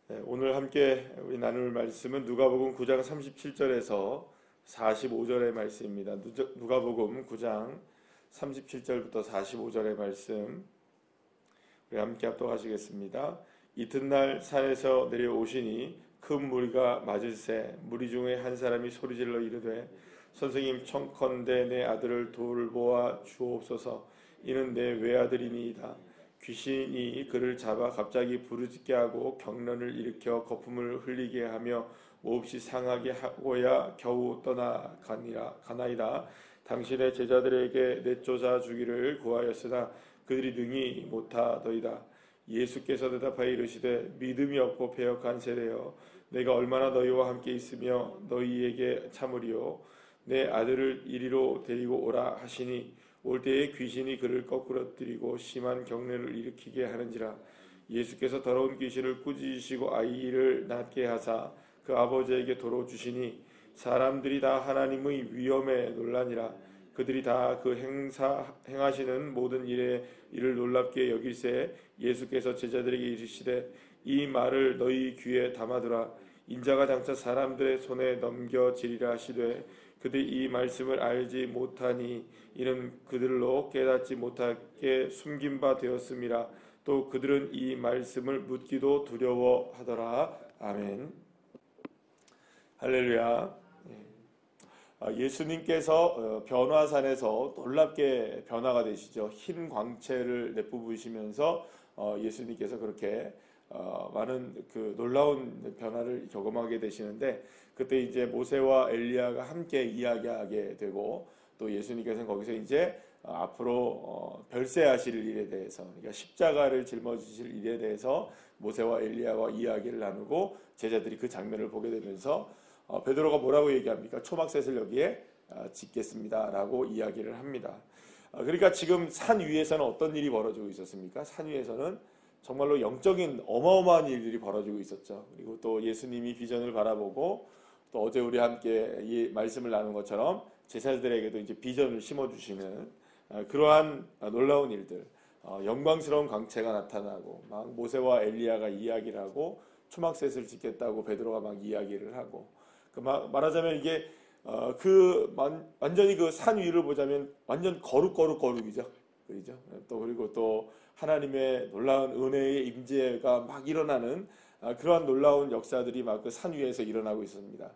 네, 오늘 함께 우리 나눌 말씀은 누가복음 9장 37절에서 45절의 말씀입니다. 누가복음 9장 37절부터 45절의 말씀 우리 함께 합독하시겠습니다. 이튿날 산에서 내려오시니 큰 무리가 맞을새 무리 중에 한 사람이 소리질러 이르되 선생님 청컨대 내 아들을 돌보아 주옵소서. 이는 내 외아들이니이다. 귀신이 그를 잡아 갑자기 부르짖게 하고 경련을 일으켜 거품을 흘리게 하며 몹시 상하게 하고야 겨우 떠나가나이다. 당신의 제자들에게 내쫓아 주기를 구하였으나 그들이 능히 못하더이다. 예수께서 대답하여 이르시되 믿음이 없고 배역한 세대여, 내가 얼마나 너희와 함께 있으며 너희에게 참으리요. 내 아들을 이리로 데리고 오라 하시니 올 때에 귀신이 그를 거꾸러뜨리고 심한 경련을 일으키게 하는지라. 예수께서 더러운 귀신을 꾸짖으시고 아이를 낫게 하사 그 아버지에게 도로 주시니 사람들이 다 하나님의 위엄에 놀라니라. 그들이 다 그 행하시는 모든 일을 놀랍게 여길새 예수께서 제자들에게 이르시되 이 말을 너희 귀에 담아두라. 인자가 장차 사람들의 손에 넘겨지리라 하시되 그들이 이 말씀을 알지 못하니 이는 그들로 깨닫지 못하게 숨긴 바 되었음이라. 또 그들은 이 말씀을 묻기도 두려워하더라. 아멘. 할렐루야. 예수님께서 변화산에서 놀랍게 변화가 되시죠. 흰 광채를 내뿜으시면서 예수님께서 그렇게 많은 그 놀라운 변화를 경험하게 되시는데, 그때 이제 모세와 엘리야가 함께 이야기하게 되고, 또 예수님께서는 거기서 이제 앞으로 별세하실 일에 대해서, 그러니까 십자가를 짊어지실 일에 대해서 모세와 엘리야와 이야기를 나누고 제자들이 그 장면을 보게 되면서 베드로가 뭐라고 얘기합니까? 초막셋을 여기에 짓겠습니다 라고 이야기를 합니다. 그러니까 지금 산 위에서는 어떤 일이 벌어지고 있었습니까? 산 위에서는 정말로 영적인 어마어마한 일들이 벌어지고 있었죠. 그리고 또 예수님이 비전을 바라보고, 또 어제 우리 함께 이 말씀을 나눈 것처럼 제자들에게도 이제 비전을 심어주시는 그러한 놀라운 일들, 영광스러운 광채가 나타나고, 막 모세와 엘리야가 이야기를 하고 초막셋을 짓겠다고 베드로가 막 이야기를 하고, 말하자면 이게 완전히 그 산 위를 보자면 완전 거룩이죠. 그죠? 그리고 또 하나님의 놀라운 은혜의 임재가 막 일어나는 그러한 놀라운 역사들이 막 그 산 위에서 일어나고 있습니다.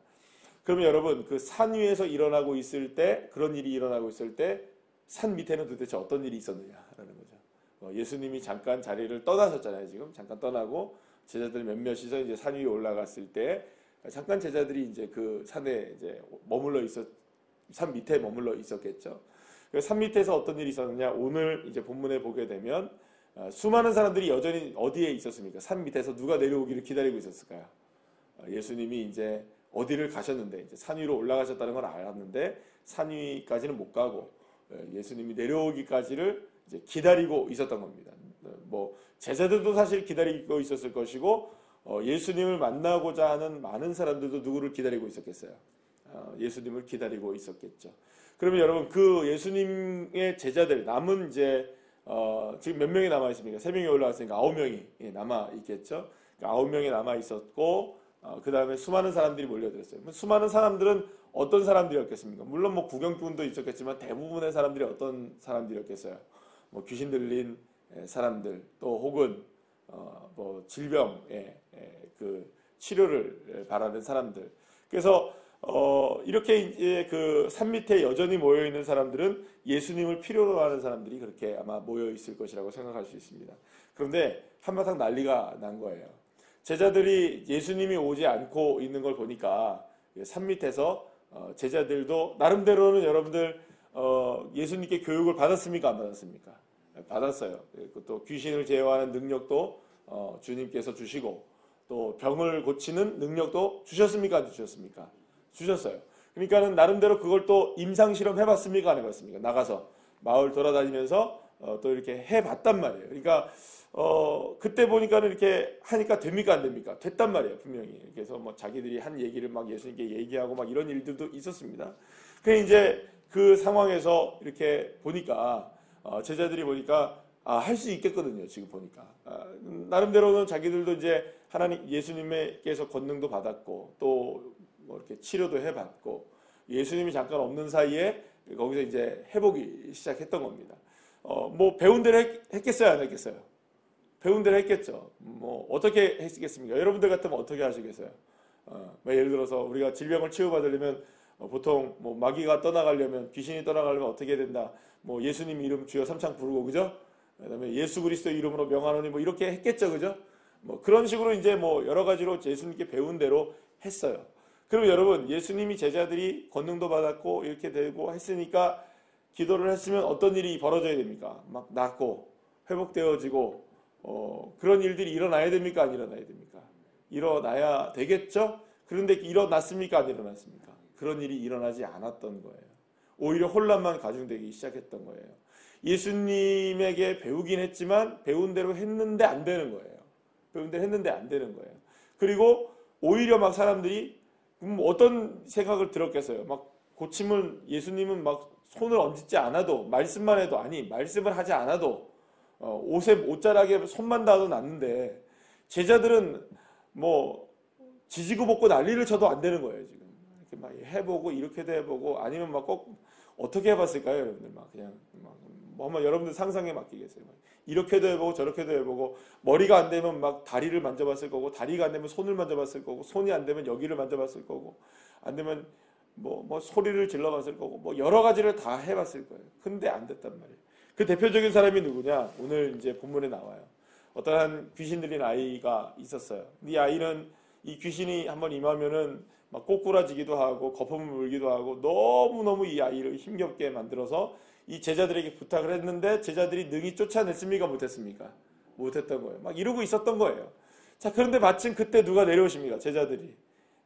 그러면 여러분, 그 산 위에서 일어나고 있을 때, 그런 일이 일어나고 있을 때 산 밑에는 도대체 어떤 일이 있었느냐라는 거죠. 예수님이 잠깐 자리를 떠나셨잖아요. 지금 잠깐 떠나고 제자들 몇몇이서 이제 산 위에 올라갔을 때 잠깐 제자들이 이제 그 산에 이제 산 밑에 머물러 있었겠죠. 산 밑에서 어떤 일이 있었느냐? 오늘 이제 본문에 보게 되면 수많은 사람들이 여전히 어디에 있었습니까? 산 밑에서 누가 내려오기를 기다리고 있었을까요? 예수님이 이제 어디를 가셨는데, 이제 산 위로 올라가셨다는 걸 알았는데 산 위까지는 못 가고 예수님이 내려오기까지를 이제 기다리고 있었던 겁니다. 뭐 제자들도 사실 기다리고 있었을 것이고, 예수님을 만나고자 하는 많은 사람들도 누구를 기다리고 있었겠어요? 예수님을 기다리고 있었겠죠. 그러면 여러분, 그 예수님의 제자들, 남은 이제 지금 몇 명이 남아 있습니까? 3명이 올라왔으니까 9명이 남아 있겠죠. 9명이 남아 있었고, 그 다음에 수많은 사람들이 몰려들었어요. 수많은 사람들은 어떤 사람들이었겠습니까? 물론 뭐 구경꾼도 있었겠지만 대부분의 사람들이 어떤 사람들이었겠어요? 뭐 귀신 들린 사람들, 또 혹은 뭐 질병의 그 치료를 바라는 사람들. 그래서 이렇게 이제 그 산 밑에 여전히 모여 있는 사람들은 예수님을 필요로 하는 사람들이 그렇게 아마 모여 있을 것이라고 생각할 수 있습니다. 그런데 한바탕 난리가 난 거예요. 제자들이 예수님이 오지 않고 있는 걸 보니까 산 밑에서 제자들도 나름대로는, 여러분들 예수님께 교육을 받았습니까? 안 받았습니까? 받았어요. 또 귀신을 제어하는 능력도 주님께서 주시고, 또 병을 고치는 능력도 주셨습니까? 안 주셨습니까? 주셨어요. 그러니까는 나름대로 그걸 또 임상실험 해봤습니까? 안 해봤습니까? 나가서 마을 돌아다니면서 또 이렇게 해봤단 말이에요. 그러니까 그때 보니까는 이렇게 하니까 됩니까? 안 됩니까? 됐단 말이에요. 분명히. 그래서 뭐 자기들이 한 얘기를 막 예수님께 얘기하고 막 이런 일들도 있었습니다. 그래 이제 그 상황에서 이렇게 보니까 제자들이 보니까 할 수 있겠거든요. 지금 보니까 나름대로는 자기들도 이제 하나님 예수님께서 권능도 받았고 또 뭐 이렇게 치료도 해봤고 예수님이 잠깐 없는 사이에 거기서 이제 회복이 시작했던 겁니다. 뭐 배운 대로 했겠어요, 안 했겠어요? 배운 대로 했겠죠. 뭐 어떻게 했겠습니까? 여러분들 같으면 어떻게 하시겠어요? 뭐 예를 들어서 우리가 질병을 치유받으려면 보통 뭐 마귀가 떠나가려면 귀신이 떠나가려면 어떻게 해야 된다. 뭐 예수님 이름 주여 삼창 부르고 그죠? 그다음에 예수 그리스도 이름으로 명하노니 뭐 이렇게 했겠죠, 그죠? 뭐 그런 식으로 이제 뭐 여러 가지로 예수님께 배운 대로 했어요. 그럼 여러분 예수님이 제자들이 권능도 받았고 이렇게 되고 했으니까 기도를 했으면 어떤 일이 벌어져야 됩니까? 막 낫고 회복되어지고 그런 일들이 일어나야 됩니까? 안 일어나야 됩니까? 일어나야 되겠죠? 그런데 일어났습니까? 안 일어났습니까? 그런 일이 일어나지 않았던 거예요. 오히려 혼란만 가중되기 시작했던 거예요. 예수님에게 배우긴 했지만 배운 대로 했는데 안 되는 거예요. 배운 대로 했는데 안 되는 거예요. 그리고 오히려 막 사람들이 어떤 생각을 들었겠어요. 막 고침을 예수님은 막 손을 얹지 않아도 말씀만 해도 아니 말씀을 하지 않아도 옷자락에 손만 닿아도 낫는데 제자들은 뭐 지지고 볶고 난리를 쳐도 안 되는 거예요. 지금 이렇게 막 해보고 이렇게도 해보고 아니면 막 꼭 어떻게 해봤을까요, 여러분들? 막 그냥 뭐 한번 여러분들 상상에 맡기겠어요. 막 이렇게도 해보고 저렇게도 해보고 머리가 안 되면 막 다리를 만져봤을 거고 다리가 안 되면 손을 만져봤을 거고 손이 안 되면 여기를 만져봤을 거고 안 되면 뭐 소리를 질러봤을 거고 뭐 여러 가지를 다 해봤을 거예요. 근데 안 됐단 말이에요. 그 대표적인 사람이 누구냐? 오늘 이제 본문에 나와요. 어떠한 귀신 들린 아이가 있었어요. 이 아이는 이 귀신이 한번 임하면은 막 꼬꾸라지기도 하고 거품을 물기도 하고 너무너무 이 아이를 힘겹게 만들어서 이 제자들에게 부탁을 했는데 제자들이 능히 쫓아냈습니까? 못했습니까? 못했던 거예요. 막 이러고 있었던 거예요. 자, 그런데 마침 그때 누가 내려오십니까? 제자들이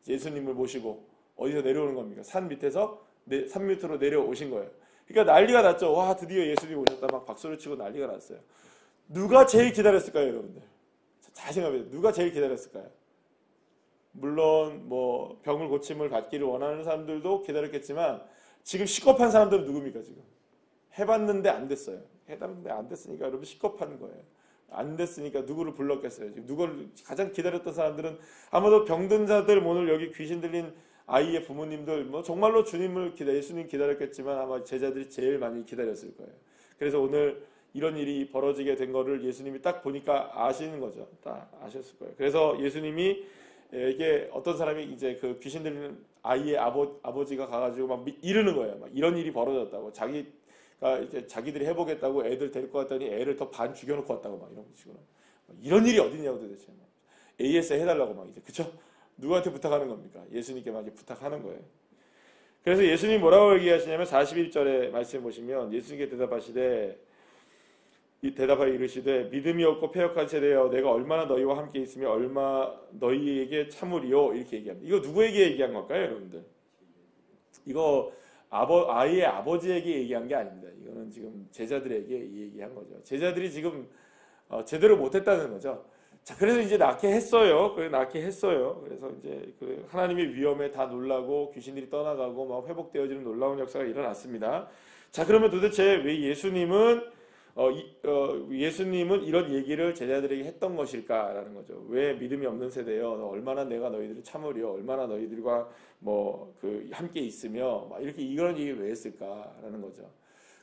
예수님을 모시고 어디서 내려오는 겁니까? 산 밑에서 산 밑으로 내려오신 거예요. 그러니까 난리가 났죠. 와, 드디어 예수님이 오셨다. 막 박수를 치고 난리가 났어요. 누가 제일 기다렸을까요, 여러분들? 잘 생각해보세요. 누가 제일 기다렸을까요? 물론 뭐 병을 고침을 받기를 원하는 사람들도 기다렸겠지만 지금 시겁한 사람들은 누굽니까? 지금 해봤는데 안 됐어요. 해봤는데 안 됐으니까 여러분 시겁한 거예요. 안 됐으니까 누구를 불렀겠어요? 지금 누구를 가장 기다렸던 사람들은 아마도 병든 자들, 오늘 여기 귀신 들린 아이의 부모님들, 뭐 정말로 예수님 기다렸겠지만 아마 제자들이 제일 많이 기다렸을 거예요. 그래서 오늘 이런 일이 벌어지게 된 거를 예수님이 딱 보니까 아시는 거죠. 딱 아셨을 거예요. 그래서 예수님이 이게 어떤 사람이 이제 그 귀신 들리는 아이의 아버지가 가가지고 막 이러는 거예요. 막 이런 일이 벌어졌다고. 자기가 이제 자기들이 해보겠다고 애들 데리고 왔더니 애를 더 반 죽여놓고 왔다고 막 이런 식으로. 이런 일이 어딨냐고 도대체. AS 해달라고 막 이제. 그쵸? 누구한테 부탁하는 겁니까? 예수님께 막 부탁하는 거예요. 그래서 예수님이 뭐라고 얘기하시냐면 41절에 말씀 보시면 예수님께 대답하여 이르시되 믿음이 없고 패역한 세대여 내가 얼마나 너희와 함께 있으며 얼마 너희에게 참으리요 이렇게 얘기합니다. 이거 누구에게 얘기한 걸까요, 여러분들? 이거 아이의 아버지에게 얘기한 게 아닙니다. 이거는 지금 제자들에게 얘기한 거죠. 제자들이 지금 제대로 못했다는 거죠. 자, 그래서 이제 낳게 했어요. 그래서 이제 그 하나님의 위엄에 다 놀라고 귀신들이 떠나가고 막 회복되어지는 놀라운 역사가 일어났습니다. 자, 그러면 도대체 왜 예수님은 이런 얘기를 제자들에게 했던 것일까라는 거죠. 왜 믿음이 없는 세대여 얼마나 내가 너희들을 참으려 얼마나 너희들과 함께 있으며 막 이렇게 이런 얘기를 왜 했을까라는 거죠.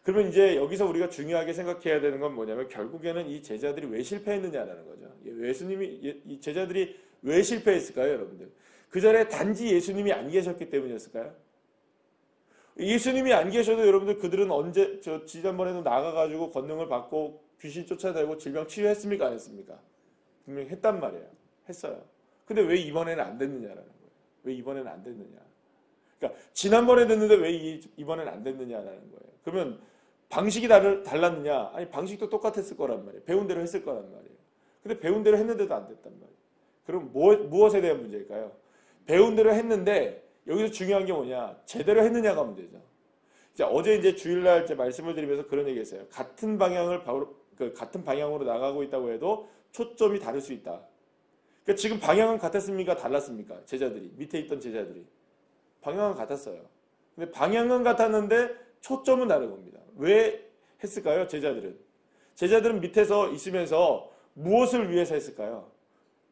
그러면 이제 여기서 우리가 중요하게 생각해야 되는 건 뭐냐면 결국에는 이 제자들이 왜 실패했느냐라는 거죠. 이 제자들이 왜 실패했을까요, 여러분들? 그 전에 단지 예수님이 안 계셨기 때문이었을까요? 예수님이 안 계셔도 여러분들 그들은 지난번에도 나가가지고 권능을 받고 귀신 쫓아내고 질병 치유했습니까? 안 했습니까? 분명히 했단 말이에요. 했어요. 근데 왜 이번에는 안 됐느냐라는 거예요. 왜 이번에는 안 됐느냐. 그러니까 지난번에 됐는데 왜 이번에는 안 됐느냐라는 거예요. 그러면 방식이 달랐느냐? 아니 방식도 똑같았을 거란 말이에요. 배운 대로 했을 거란 말이에요. 근데 배운 대로 했는데도 안 됐단 말이에요. 그럼 무엇에 대한 문제일까요? 배운 대로 했는데 여기서 중요한 게 뭐냐? 제대로 했느냐가 문제죠. 자, 어제 이제 주일날 말씀을 드리면서 그런 얘기했어요. 같은 방향으로 나가고 있다고 해도 초점이 다를 수 있다. 그러니까 지금 방향은 같았습니까? 달랐습니까? 밑에 있던 제자들이 방향은 같았어요. 근데 방향은 같았는데 초점은 다른 겁니다. 왜 했을까요? 제자들은 밑에서 있으면서 무엇을 위해서 했을까요?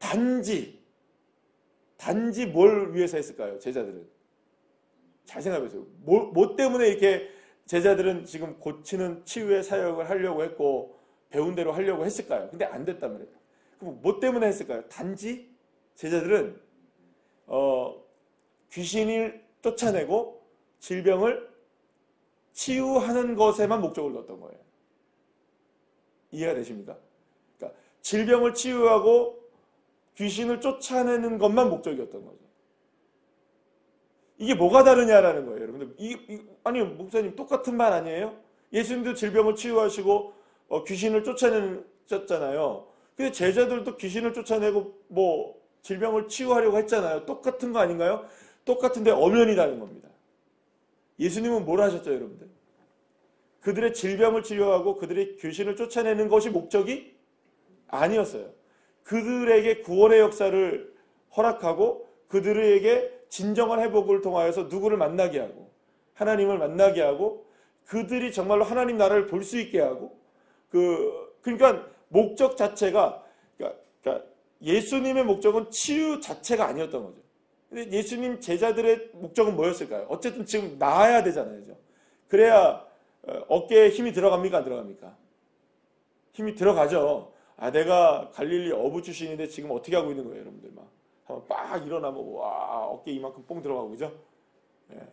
단지 뭘 위해서 했을까요? 제자들은. 잘 생각해보세요. 뭐 때문에 이렇게 제자들은 지금 고치는 치유의 사역을 하려고 했고 배운 대로 하려고 했을까요? 근데 안 됐단 말이에요. 그럼 뭐 때문에 했을까요? 단지 제자들은 귀신을 쫓아내고 질병을 치유하는 것에만 목적을 뒀던 거예요. 이해가 되십니까? 그러니까 질병을 치유하고 귀신을 쫓아내는 것만 목적이었던 거죠. 이게 뭐가 다르냐라는 거예요, 여러분들. 아니, 목사님 똑같은 말 아니에요? 예수님도 질병을 치유하시고 귀신을 쫓아냈잖아요. 근데 제자들도 귀신을 쫓아내고 뭐 질병을 치유하려고 했잖아요. 똑같은 거 아닌가요? 똑같은데 엄연히 다른 겁니다. 예수님은 뭘 하셨죠, 여러분들? 그들의 질병을 치료하고 그들의 귀신을 쫓아내는 것이 목적이 아니었어요. 그들에게 구원의 역사를 허락하고 그들에게 진정한 회복을 통하여서 누구를 만나게 하고 하나님을 만나게 하고 그들이 정말로 하나님 나라를 볼 수 있게 하고 그러니까 목적 자체가 그러니까 예수님의 목적은 치유 자체가 아니었던 거죠. 근데 예수님 제자들의 목적은 뭐였을까요? 어쨌든 지금 나아야 되잖아요. 그래야 어깨에 힘이 들어갑니까? 안 들어갑니까? 힘이 들어가죠. 내가 갈릴리 어부 출신인데 지금 어떻게 하고 있는 거예요, 여러분들? 막 한번 빡 일어나면 와 어깨 이만큼 뽕 들어가고 그죠?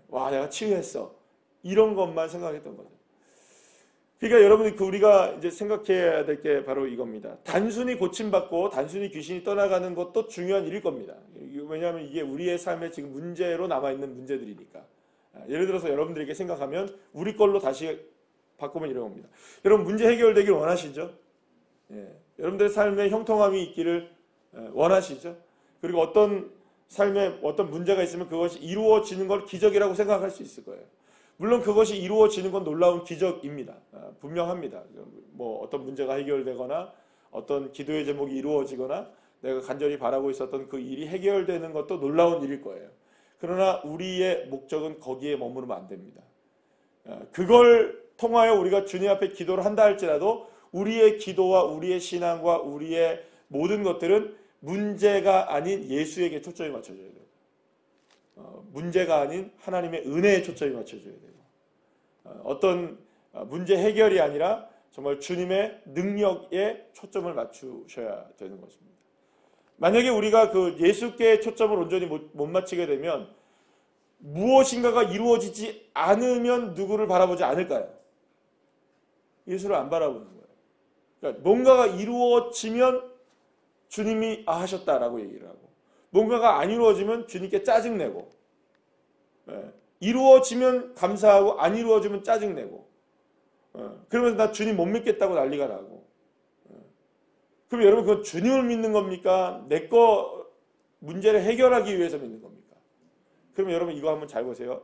와 내가 치유했어. 이런 것만 생각했던 거죠. 그러니까 여러분이 우리가 이제 생각해야 될 게 바로 이겁니다. 단순히 고침받고 단순히 귀신이 떠나가는 것도 중요한 일일 겁니다. 왜냐하면 이게 우리의 삶에 지금 문제로 남아있는 문제들이니까. 예를 들어서 여러분들에게 생각하면 우리 걸로 다시 바꾸면 이런 겁니다. 여러분 문제 해결되길 원하시죠? 여러분들의 삶에 형통함이 있기를 원하시죠? 그리고 어떤 삶에 어떤 문제가 있으면 그것이 이루어지는 걸 기적이라고 생각할 수 있을 거예요. 물론 그것이 이루어지는 건 놀라운 기적입니다. 분명합니다. 뭐 어떤 문제가 해결되거나 어떤 기도의 제목이 이루어지거나 내가 간절히 바라고 있었던 그 일이 해결되는 것도 놀라운 일일 거예요. 그러나 우리의 목적은 거기에 머무르면 안 됩니다. 그걸 통하여 우리가 주님 앞에 기도를 한다 할지라도 우리의 기도와 우리의 신앙과 우리의 모든 것들은 문제가 아닌 예수에게 초점이 맞춰져야 돼요. 문제가 아닌 하나님의 은혜에 초점이 맞춰져야 돼요. 어떤 문제 해결이 아니라 정말 주님의 능력에 초점을 맞추셔야 되는 것입니다. 만약에 우리가 그 예수께 초점을 온전히 못 맞추게 되면 무엇인가가 이루어지지 않으면 누구를 바라보지 않을까요? 예수를 안 바라보는 거예요. 그러니까 뭔가가 이루어지면 주님이 하셨다라고 얘기를 하고 뭔가가 안 이루어지면 주님께 짜증내고 이루어지면 감사하고 안 이루어지면 짜증내고 그러면서 나 주님 못 믿겠다고 난리가 나고 그럼 여러분 그건 주님을 믿는 겁니까? 내 거 문제를 해결하기 위해서 믿는 겁니까? 그러면 여러분 이거 한번 잘 보세요.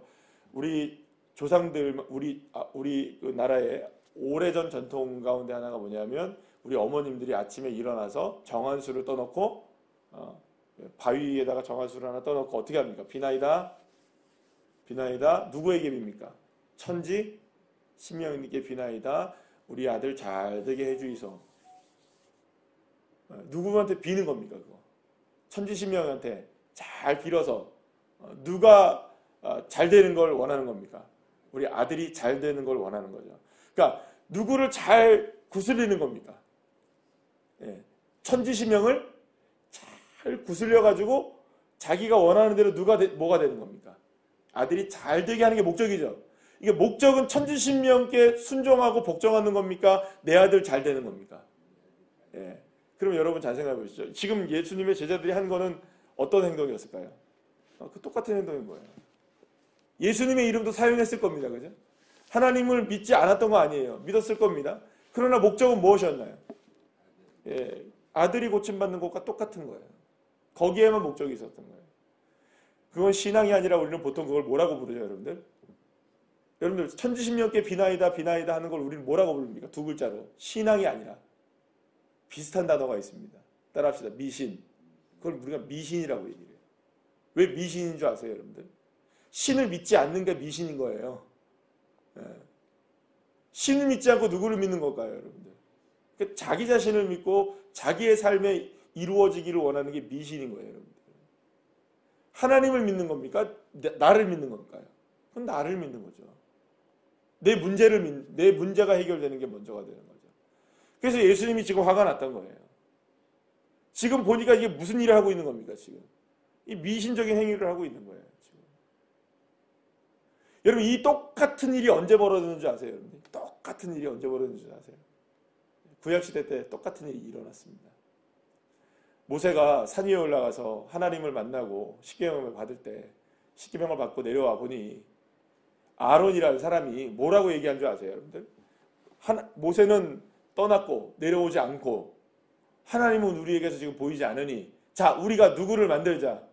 우리 조상들 우리 그 나라의 오래전 전통 가운데 하나가 뭐냐면 우리 어머님들이 아침에 일어나서 정한수를 떠놓고 바위 위에다가 정한수를 하나 떠놓고 어떻게 합니까? 비나이다 비나이다 누구에게 빕니까? 천지 신명님께 비나이다 우리 아들 잘 되게 해주이소. 누구한테 비는 겁니까? 그거 천지 신명한테 잘 빌어서 누가 잘 되는 걸 원하는 겁니까? 우리 아들이 잘 되는 걸 원하는 거죠. 그러니까 누구를 잘 구슬리는 겁니까? 천지신명을 잘 구슬려가지고 자기가 원하는 대로 뭐가 되는 겁니까? 아들이 잘 되게 하는 게 목적이죠. 이게 목적은 천지신명께 순종하고 복종하는 겁니까? 내 아들 잘 되는 겁니까? 그럼 여러분 잘 생각해 보시죠. 지금 예수님의 제자들이 한 거는 어떤 행동이었을까요? 그 똑같은 행동인 거예요. 예수님의 이름도 사용했을 겁니다. 그죠? 하나님을 믿지 않았던 거 아니에요. 믿었을 겁니다. 그러나 목적은 무엇이었나요? 아들이 고침받는 것과 똑같은 거예요. 거기에만 목적이 있었던 거예요. 그건 신앙이 아니라 우리는 보통 그걸 뭐라고 부르죠, 여러분들? 여러분들 천지신명께 비나이다 비나이다 하는 걸 우리는 뭐라고 부릅니까? 두 글자로. 신앙이 아니라. 비슷한 단어가 있습니다. 따라합시다. 미신. 그걸 우리가 미신이라고 얘기해요. 왜 미신인 줄 아세요, 여러분들? 신을 믿지 않는 게 미신인 거예요. 신을 믿지 않고 누구를 믿는 걸까요, 여러분들? 자기 자신을 믿고 자기의 삶에 이루어지기를 원하는 게 미신인 거예요, 여러분들. 하나님을 믿는 겁니까? 나를 믿는 걸까요? 그건 나를 믿는 거죠. 내 문제가 해결되는 게 먼저가 되는 거죠. 그래서 예수님이 지금 화가 났던 거예요. 지금 보니까 이게 무슨 일을 하고 있는 겁니까, 지금? 이 미신적인 행위를 하고 있는 거예요, 지금. 여러분, 이 똑같은 일이 언제 벌어졌는 줄 아세요, 여러분? 똑같은 일이 언제 벌어졌는 줄 아세요? 구약시대 때 똑같은 일이 일어났습니다. 모세가 산 위에 올라가서 하나님을 만나고 십계명을 받을 때 십계명을 받고 내려와 보니 아론이라는 사람이 뭐라고 얘기한 줄 아세요, 여러분들? 모세는 떠났고 내려오지 않고 하나님은 우리에게서 지금 보이지 않으니 자, 우리가 누구를 만들자.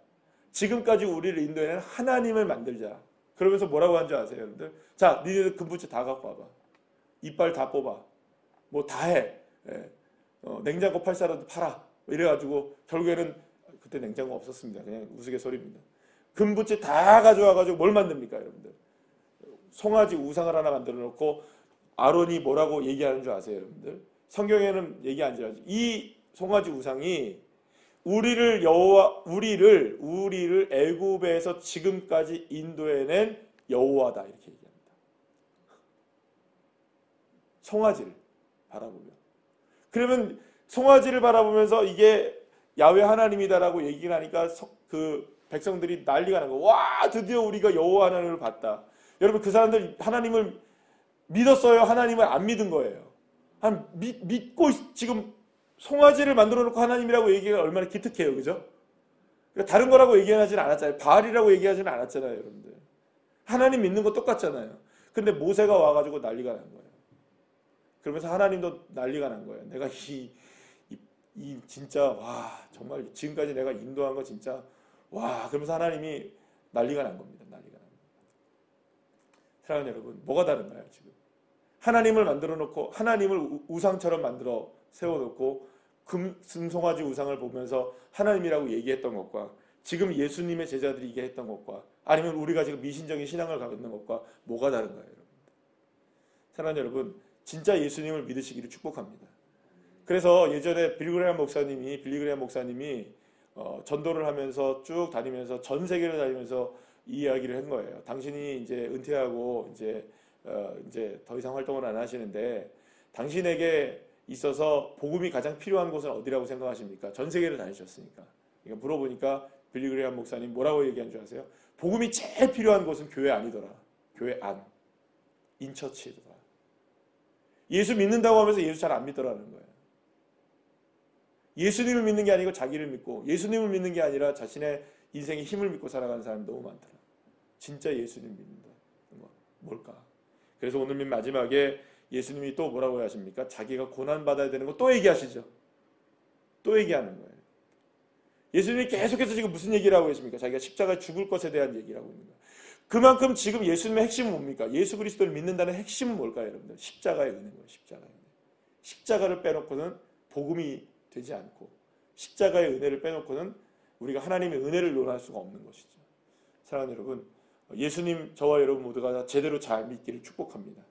지금까지 우리를 인도해낸 하나님을 만들자. 그러면서 뭐라고 한 줄 아세요, 여러분들? 자, 니네들 금부채 다 갖고 와봐. 이빨 다 뽑아. 뭐 다 해. 예. 냉장고 팔 사람도 팔아. 이래가지고 결국에는 그때 냉장고 없었습니다. 그냥 우스갯소리입니다. 금부채 다 가져와가지고 뭘 만듭니까, 여러분들? 송아지 우상을 하나 만들어 놓고 아론이 뭐라고 얘기하는 줄 아세요, 여러분들? 성경에는 얘기 안 하죠. 이 송아지 우상이 우리를 애굽에서 지금까지 인도해낸 여호와다 이렇게 얘기합니다. 송아지를 바라보며. 그러면 송아지를 바라보면서 이게 야훼 하나님이다라고 얘기를 하니까 그 백성들이 난리가 난 거예요. 와, 드디어 우리가 여호와 하나님을 봤다. 여러분, 그 사람들 하나님을 믿었어요? 하나님을 안 믿은 거예요? 믿고 지금 송아지를 만들어 놓고 하나님이라고 얘기가 얼마나 기특해요. 그죠? 그러니까 다른 거라고 얘기하지는 않았잖아요. 바알이라고 얘기하지는 않았잖아요, 여러분들. 하나님 믿는 거 똑같잖아요. 근데 모세가 와가지고 난리가 난 거예요. 그러면서 하나님도 난리가 난 거예요. 내가 진짜, 와, 정말 지금까지 내가 인도한 거 진짜, 와, 그러면서 하나님이 난리가 난 겁니다. 난리가 난 겁니다. 사랑하는 여러분, 뭐가 다른가요, 지금? 하나님을 만들어 놓고, 하나님을 우상처럼 만들어 세워놓고, 금송아지 우상을 보면서 하나님이라고 얘기했던 것과, 지금 예수님의 제자들이 얘기했던 것과, 아니면 우리가 지금 미신적인 신앙을 갖는 것과 뭐가 다른가요, 여러분? 사랑하는 여러분, 진짜 예수님을 믿으시기를 축복합니다. 그래서 예전에 빌리그레암 목사님이 전도를 하면서 쭉 다니면서 전 세계를 다니면서 이 이야기를 한 거예요. 당신이 이제 은퇴하고 이제 더 이상 활동을 안 하시는데 당신에게 있어서 복음이 가장 필요한 곳은 어디라고 생각하십니까? 전 세계를 다니셨으니까. 그러니까 물어보니까 빌리그레암 목사님 뭐라고 얘기한 줄 아세요? 복음이 제일 필요한 곳은 교회 아니더라. 교회 안. 인처치더라. 예수 믿는다고 하면서 예수 잘 안 믿더라는 거예요. 예수님을 믿는 게 아니고 자기를 믿고, 예수님을 믿는 게 아니라 자신의 인생의 힘을 믿고 살아가는 사람이 너무 많더라. 진짜 예수님 믿는다. 뭘까? 그래서 오늘 맨 마지막에 예수님이 또 뭐라고 하십니까? 자기가 고난받아야 되는 거 또 얘기하시죠. 또 얘기하는 거예요. 예수님이 계속해서 지금 무슨 얘기를 하고 계십니까? 자기가 십자가에 죽을 것에 대한 얘기를 하고 있는 거예요. 그만큼 지금 예수님의 핵심은 뭡니까? 예수 그리스도를 믿는다는 핵심은 뭘까요, 여러분들? 십자가의 은혜인 거예요. 십자가의 은혜. 십자가를 빼놓고는 복음이 되지 않고, 십자가의 은혜를 빼놓고는 우리가 하나님의 은혜를 논할 수가 없는 것이죠. 사랑하는 여러분, 예수님, 저와 여러분 모두가 제대로 잘 믿기를 축복합니다.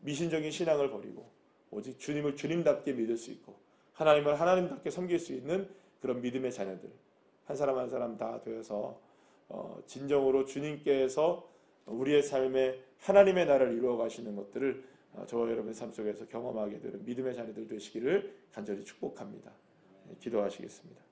미신적인 신앙을 버리고 오직 주님을 주님답게 믿을 수 있고 하나님을 하나님답게 섬길 수 있는 그런 믿음의 자녀들 한 사람 한 사람 다 되어서 진정으로 주님께서 우리의 삶에 하나님의 나라를 이루어 가시는 것들을 저와 여러분의 삶 속에서 경험하게 되는 믿음의 자녀들 되시기를 간절히 축복합니다. 기도하시겠습니다.